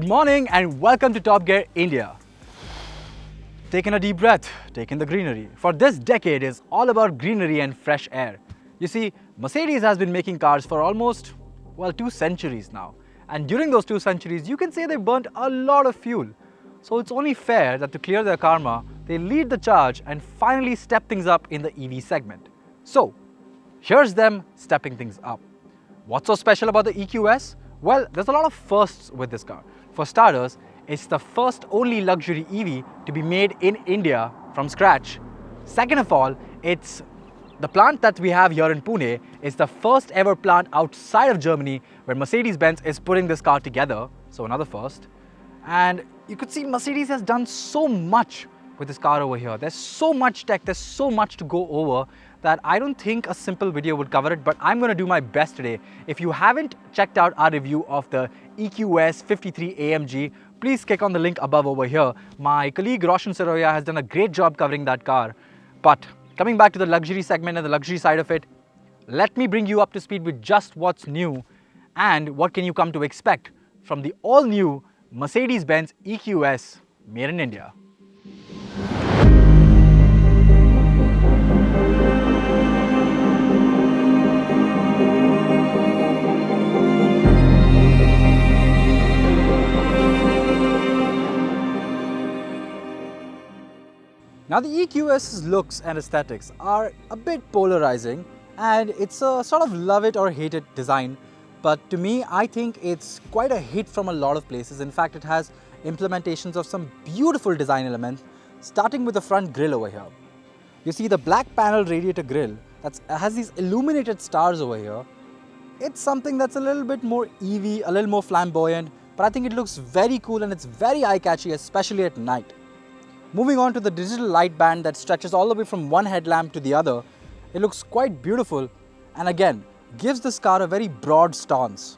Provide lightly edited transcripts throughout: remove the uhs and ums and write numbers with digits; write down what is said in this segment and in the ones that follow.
Good morning and welcome to Top Gear India. Taking a deep breath, taking the greenery. For this decade is all about greenery and fresh air. You see, Mercedes has been making cars for almost, 2 centuries now. And during those 2 centuries, you can say they burnt a lot of fuel. So it's only fair that to clear their karma, they lead the charge and finally step things up in the EV segment. So, here's them stepping things up. What's so special about the EQS? Well, there's a lot of firsts with this car. For starters, it's the first only luxury EV to be made in India from scratch. Second of all, it's the plant that we have here in Pune is the first ever plant outside of Germany where Mercedes-Benz is putting this car together, so another first. And you could see Mercedes has done so much with this car over here. There's so much tech, there's so much to go over that I don't think a simple video would cover it, but I'm going to do my best today. If you haven't checked out our review of the EQS 53 AMG, please click on the link above over here. My colleague Roshan Saroya has done a great job covering that car. But coming back to the luxury segment and the luxury side of it, let me bring you up to speed with just what's new and what can you come to expect from the all-new Mercedes-Benz EQS made in India. Now the EQS's looks and aesthetics are a bit polarizing and it's a sort of love it or hate it design, but to me I think it's quite a hit from a lot of places. In fact, it has implementations of some beautiful design elements, starting with the front grille over here. You see the black panel radiator grille that has these illuminated stars over here. It's something that's a little bit more EV, a little more flamboyant, but I think it looks very cool and it's very eye-catchy, especially at night. Moving on to the digital light band that stretches all the way from one headlamp to the other, it looks quite beautiful and again gives this car a very broad stance.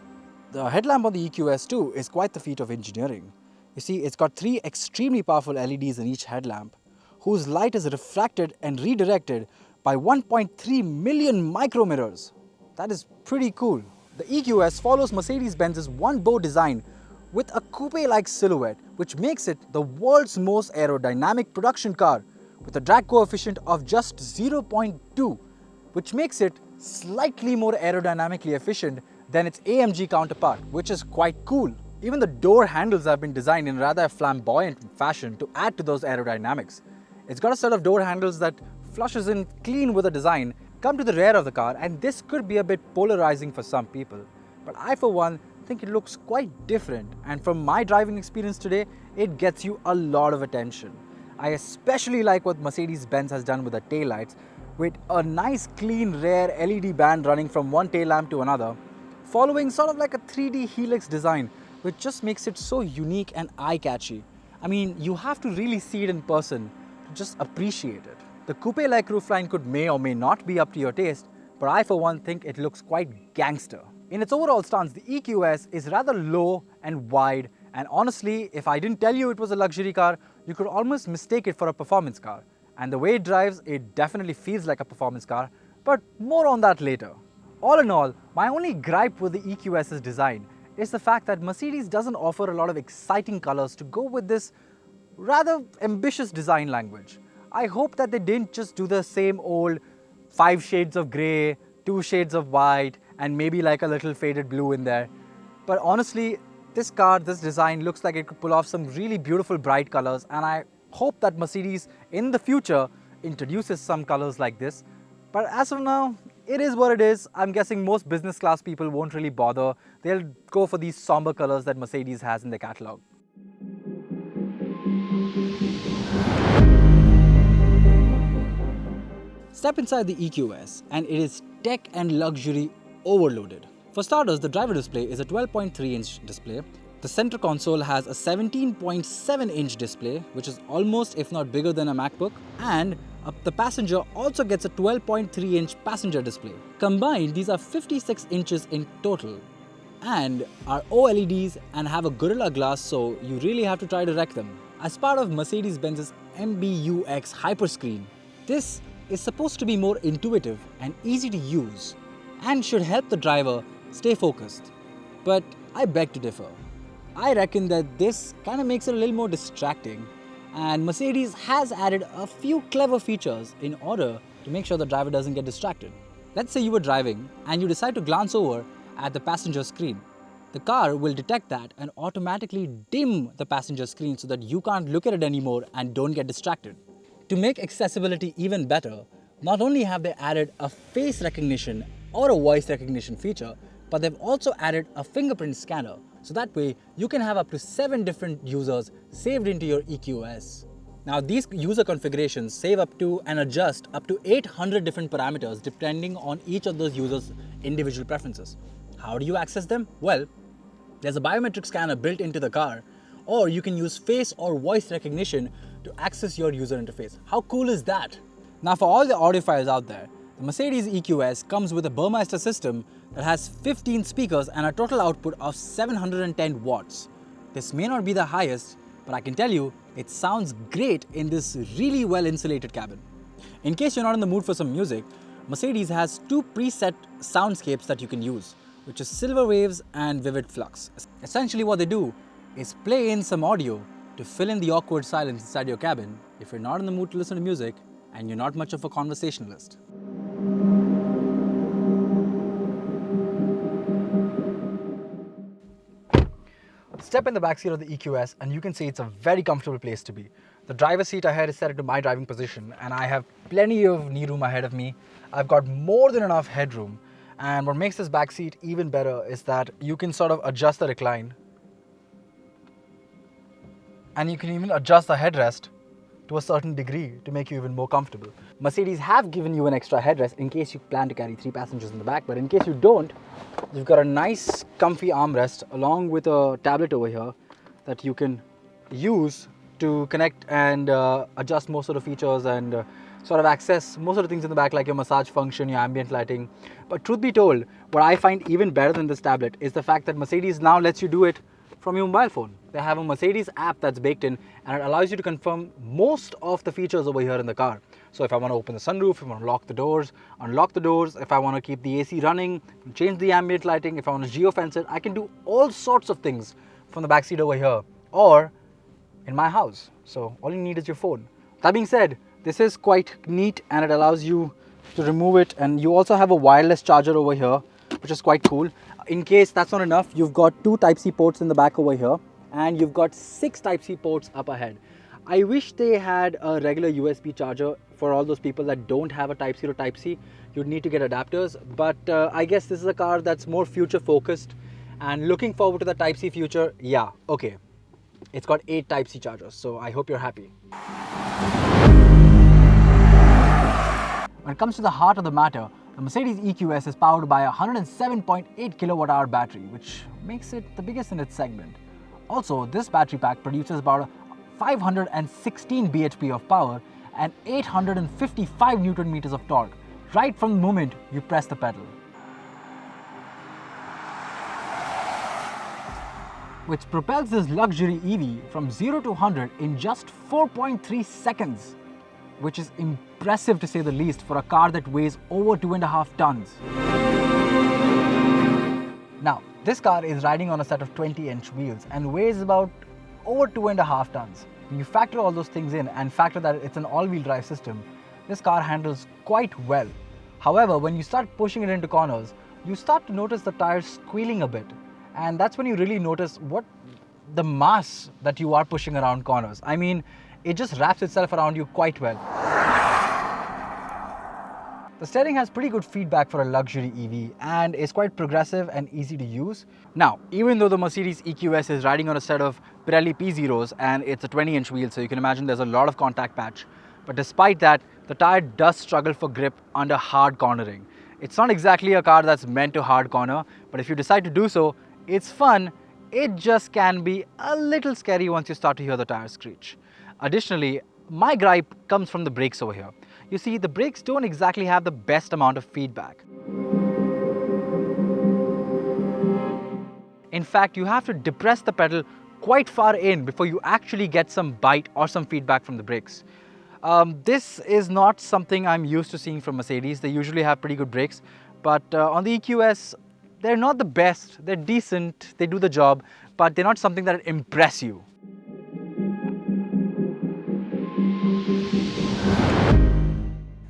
The headlamp on the EQS too is quite the feat of engineering. You see, it's got 3 extremely powerful LEDs in each headlamp, whose light is refracted and redirected by 1.3 million micro mirrors. That is pretty cool. The EQS follows Mercedes-Benz's one-bow design with a coupe-like silhouette, which makes it the world's most aerodynamic production car with a drag coefficient of just 0.2, which makes it slightly more aerodynamically efficient than its AMG counterpart, which is quite cool. Even the door handles have been designed in rather a flamboyant fashion to add to those aerodynamics. It's got a set of door handles that flushes in clean with the design, come to the rear of the car, and this could be a bit polarizing for some people. But I for one think it looks quite different, and from my driving experience today, it gets you a lot of attention. I especially like what Mercedes-Benz has done with the taillights, with a nice clean rear LED band running from one tail lamp to another, following sort of like a 3D helix design, which just makes it so unique and eye-catchy. I mean, you have to really see it in person to just appreciate it. The coupe-like roofline could may or may not be up to your taste, but I for one think it looks quite gangster. In its overall stance, the EQS is rather low and wide, and honestly, if I didn't tell you it was a luxury car, you could almost mistake it for a performance car. And the way it drives, it definitely feels like a performance car, but more on that later. All in all, my only gripe with the EQS's design is the fact that Mercedes doesn't offer a lot of exciting colors to go with this rather ambitious design language. I hope that they didn't just do the same old 5 shades of grey, 2 shades of white, and maybe like a little faded blue in there. But honestly, this car, this design looks like it could pull off some really beautiful bright colors, and I hope that Mercedes in the future introduces some colors like this. But as of now, it is what it is. I'm guessing most business class people won't really bother. They'll go for these somber colors that Mercedes has in their catalog. Step inside the EQS and it is tech and luxury overloaded. For starters, the driver display is a 12.3-inch display. The center console has a 17.7-inch display, which is almost if not bigger than a MacBook, and the passenger also gets a 12.3-inch passenger display. Combined, these are 56 inches in total and are OLEDs and have a Gorilla Glass, so you really have to try to wreck them. As part of Mercedes-Benz's MBUX Hyperscreen, this is supposed to be more intuitive and easy to use and should help the driver stay focused. But I beg to differ. I reckon that this kind of makes it a little more distracting, and Mercedes has added a few clever features in order to make sure the driver doesn't get distracted. Let's say you were driving and you decide to glance over at the passenger screen. The car will detect that and automatically dim the passenger screen so that you can't look at it anymore and don't get distracted. To make accessibility even better, not only have they added a face recognition or a voice recognition feature, but they've also added a fingerprint scanner. So that way you can have up to 7 different users saved into your EQS. Now these user configurations save up to and adjust up to 800 different parameters depending on each of those users' individual preferences. How do you access them? Well, there's a biometric scanner built into the car, or you can use face or voice recognition to access your user interface. How cool is that? Now for all the audiophiles out there, the Mercedes EQS comes with a Burmeister system that has 15 speakers and a total output of 710 watts. This may not be the highest, but I can tell you, it sounds great in this really well insulated cabin. In case you're not in the mood for some music, Mercedes has 2 preset soundscapes that you can use, which is Silver Waves and Vivid Flux. Essentially what they do is play in some audio to fill in the awkward silence inside your cabin if you're not in the mood to listen to music and you're not much of a conversationalist. Step in the backseat of the EQS and you can see it's a very comfortable place to be. The driver's seat ahead is set into my driving position and I have plenty of knee room ahead of me. I've got more than enough headroom, and what makes this backseat even better is that you can sort of adjust the recline and you can even adjust the headrest to a certain degree to make you even more comfortable. Mercedes have given you an extra headrest in case you plan to carry 3 passengers in the back, but in case you don't, you've got a nice comfy armrest along with a tablet over here that you can use to connect and adjust most of the features and sort of access most of the things in the back, like your massage function, your ambient lighting. But truth be told, what I find even better than this tablet is the fact that Mercedes now lets you do it from your mobile phone. They have a Mercedes app that's baked in and it allows you to confirm most of the features over here in the car. So if I want to open the sunroof, if I want to lock the doors, unlock the doors, if I want to keep the AC running, change the ambient lighting, if I want to geofence it, I can do all sorts of things from the backseat over here or in my house. So all you need is your phone. That being said, this is quite neat and it allows you to remove it, and you also have a wireless charger over here, which is quite cool. In case that's not enough, you've got 2 Type-C ports in the back over here and you've got 6 Type-C ports up ahead. I wish they had a regular USB charger for all those people that don't have a Type-C to Type-C. You'd need to get adapters, but I guess this is a car that's more future focused and looking forward to the Type-C future. Yeah, okay. It's got 8 Type-C chargers, so I hope you're happy. When it comes to the heart of the matter, the Mercedes EQS is powered by a 107.8 kWh battery, which makes it the biggest in its segment. Also, this battery pack produces about 516 bhp of power and 855 Newton meters of torque, right from the moment you press the pedal. Which propels this luxury EV from 0 to 100 in just 4.3 seconds, which is impressive to say the least for a car that weighs over 2.5 tons. Now, this car is riding on a set of 20-inch wheels and weighs about over 2.5 tons. When you factor all those things in and factor that it's an all-wheel drive system, this car handles quite well. However, when you start pushing it into corners, you start to notice the tires squealing a bit. And that's when you really notice what the mass that you are pushing around corners. I mean, it just wraps itself around you quite well. The steering has pretty good feedback for a luxury EV and is quite progressive and easy to use. Now, even though the Mercedes EQS is riding on a set of Pirelli P0s and it's a 20-inch wheel, so you can imagine there's a lot of contact patch. But despite that, the tire does struggle for grip under hard cornering. It's not exactly a car that's meant to hard corner, but if you decide to do so, it's fun. It just can be a little scary once you start to hear the tires screech. Additionally, my gripe comes from the brakes over here. You see, the brakes don't exactly have the best amount of feedback. In fact, you have to depress the pedal quite far in before you actually get some bite or some feedback from the brakes. This is not something I'm used to seeing from Mercedes. They usually have pretty good brakes, but on the EQS, they're not the best. They're decent, they do the job, but they're not something that impress you.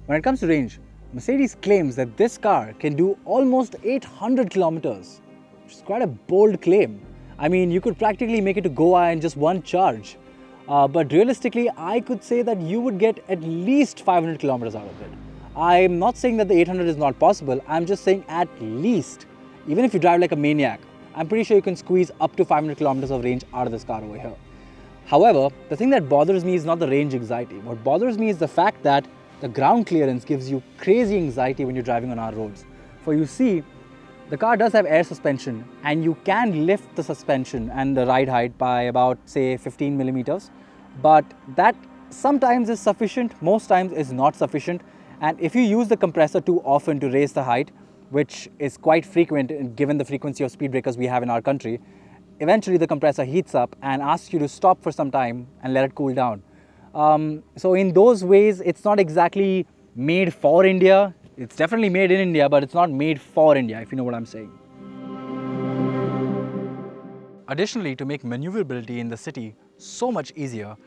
When it comes to range, Mercedes claims that this car can do almost 800 kilometers, which is quite a bold claim. I mean, you could practically make it to Goa in just one charge. But realistically, I could say that you would get at least 500 kilometers out of it. I'm not saying that the 800 is not possible, I'm just saying at least. Even if you drive like a maniac, I'm pretty sure you can squeeze up to 500 kilometers of range out of this car over here. However, the thing that bothers me is not the range anxiety. What bothers me is the fact that the ground clearance gives you crazy anxiety when you're driving on our roads. For you see, the car does have air suspension and you can lift the suspension and the ride height by about say 15 millimeters. But that sometimes is sufficient, most times is not sufficient. And if you use the compressor too often to raise the height, which is quite frequent given the frequency of speed breakers we have in our country, eventually the compressor heats up and asks you to stop for some time and let it cool down. So in those ways, it's not exactly made for India. It's definitely made in India, but it's not made for India, if you know what I'm saying. Additionally, to make maneuverability in the city so much easier,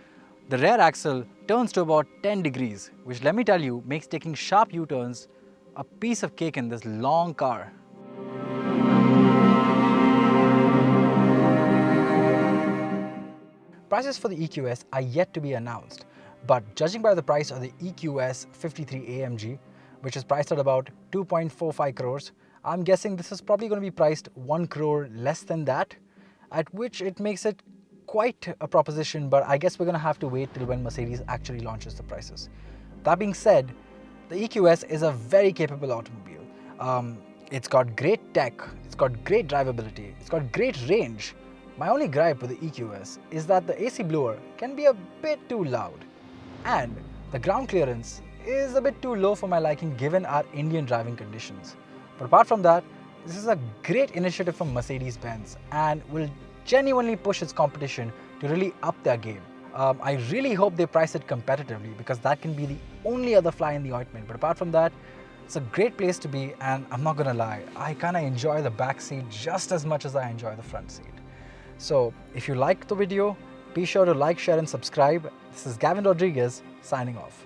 the rear axle turns to about 10 degrees, which, let me tell you, makes taking sharp U-turns a piece of cake in this long car. Prices for the EQS are yet to be announced, but judging by the price of the EQS 53 AMG, which is priced at about 2.45 crores, I'm guessing this is probably going to be priced 1 crore less than that, at which it makes it quite a proposition, but I guess we're going to have to wait till when Mercedes actually launches the prices. That being said, the EQS is a very capable automobile. It's got great tech, it's got great drivability, it's got great range. My only gripe with the EQS is that the AC blower can be a bit too loud, and the ground clearance is a bit too low for my liking given our Indian driving conditions. But apart from that, this is a great initiative from Mercedes-Benz and will genuinely push its competition to really up their game. I really hope they price it competitively because that can be the only other fly in the ointment. But apart from that, it's a great place to be, and I'm not gonna lie, I kinda enjoy the back seat just as much as I enjoy the front seat. So if you liked the video, be sure to like, share and subscribe. This is Gavin Rodriguez signing off.